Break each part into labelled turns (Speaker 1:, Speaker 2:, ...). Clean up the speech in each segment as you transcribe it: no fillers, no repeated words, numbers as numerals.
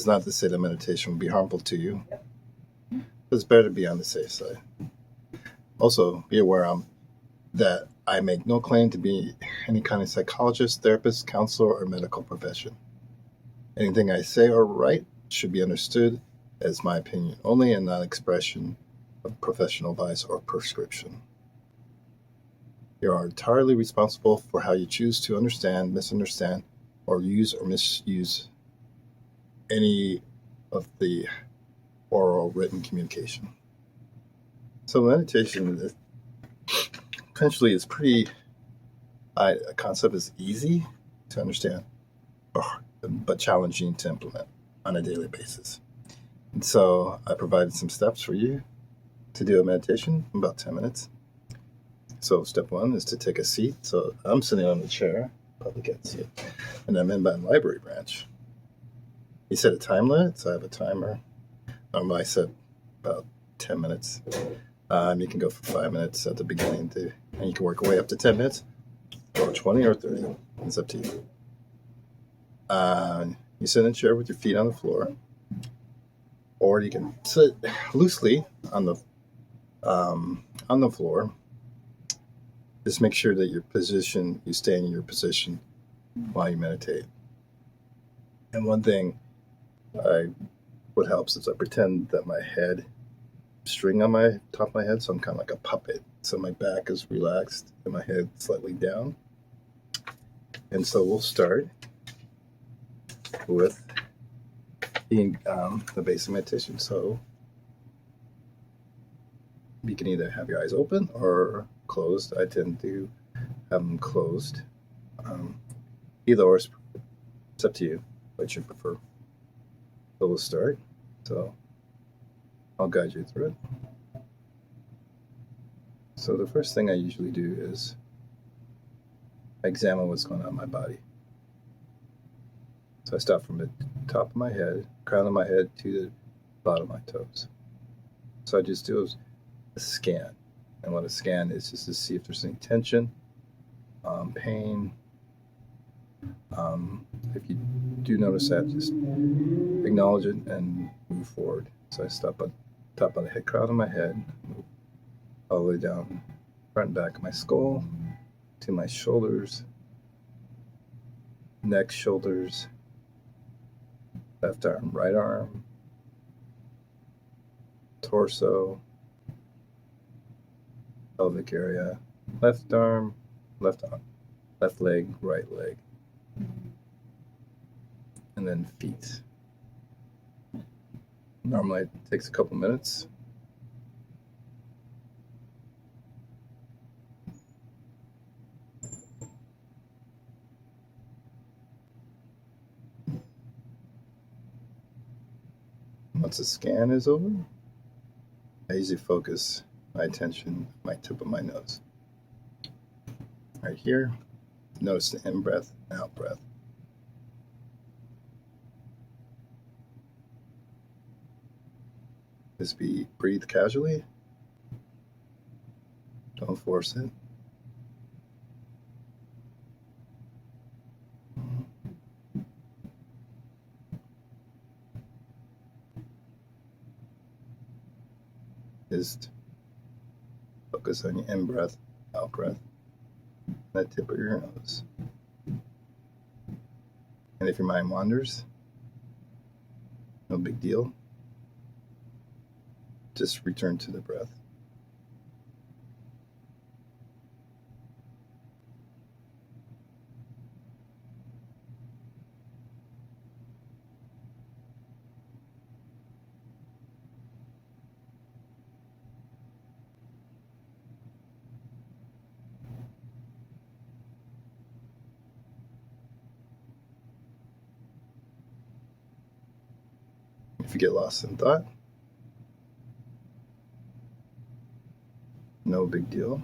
Speaker 1: is not to say that meditation will be harmful to you. It's better to be on the safe side. Also, be aware that I make no claim to be any kind of psychologist, therapist, counselor, or medical profession. Anything I say or write should be understood as my opinion only and not expression of professional advice or prescription. You are entirely responsible for how you choose to understand, misunderstand, or use or misuse any of the oral written communication. So meditation essentially is pretty, a concept is easy to understand, but challenging to implement on a daily basis. And so I provided some steps for you to do a meditation in about 10 minutes. So step one is to take a seat. So I'm sitting on the chair, probably can't see it, and I'm in my library branch. You set a time limit, so I have a timer. I set about 10 minutes. You can go for 5 minutes at the beginning, and you can work your way up to 10 minutes, or 20 or 30. It's up to you. You sit in a chair with your feet on the floor, or you can sit loosely on the floor. Just make sure that you stay in your position while you meditate. And one thing what helps is I pretend that my head string on my top of my head, so I'm kind of like a puppet. So my back is relaxed and my head slightly down. And so we'll start with the basic meditation. So you can either have your eyes open or closed. I tend to have them closed. Either or, it's up to you what you prefer. So we'll start. So I'll guide you through it. So the first thing I usually do is I examine what's going on in my body. So I start from the top of my head, crown of my head, to the bottom of my toes. So I just do a scan. And what a scan is just to see if there's any tension, pain. If you do notice that, just acknowledge it and move forward. So I stop at the top of the head, crown of my head, move all the way down front and back of my skull to my shoulders, neck, shoulders, left arm, right arm, torso, pelvic area, left arm, left leg, right leg, and then feet. Normally it takes a couple minutes. Once the scan is over, I usually focus my attention at my tip of my nose. Right here, notice the in breath and out breath. Just breathe casually. Don't force it. Just focus on your in breath, out breath, that tip of your nose. And if your mind wanders, no big deal. Just return to the breath. If you get lost in thought, no big deal.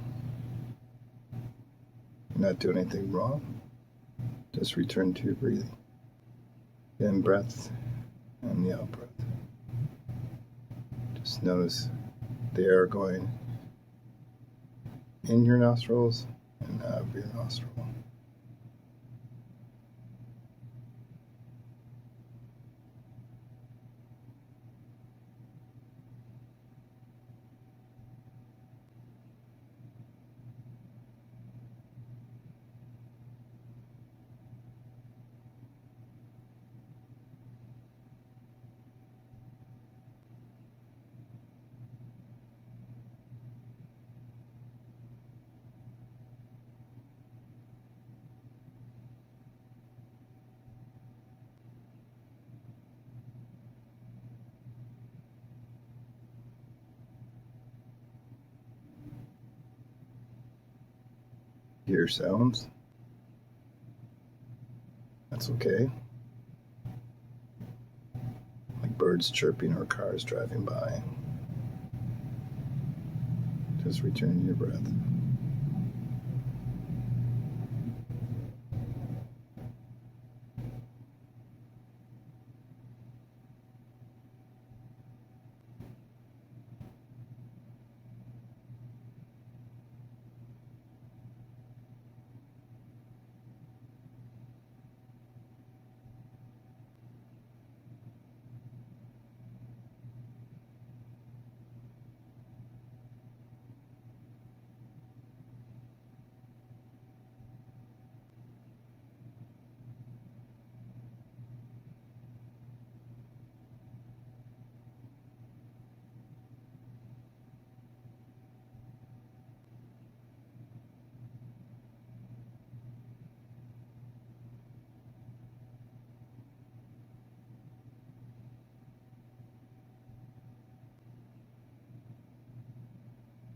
Speaker 1: You're not doing anything wrong. Just return to your breathing. The in breath and the out breath. Just notice the air going in your nostrils and out of your nostril. hear sounds. That's okay. Like birds chirping or cars driving by. Just return your breath.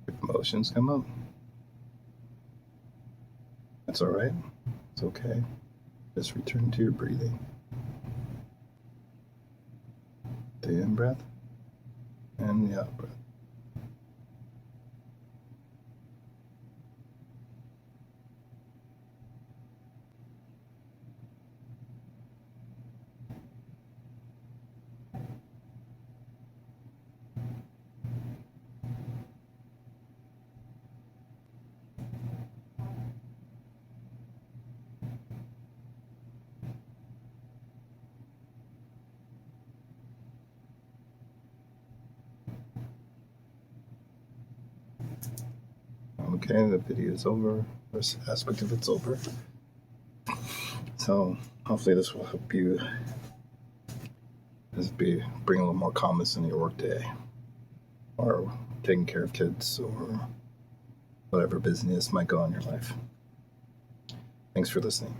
Speaker 1: If emotions come up, that's all right. It's okay. Just return to your breathing. The in breath and the out breath. Okay, the video is over. This aspect of it's over. So hopefully this will help you bring a little more calmness in your workday, or taking care of kids, or whatever business might go on in your life. Thanks for listening.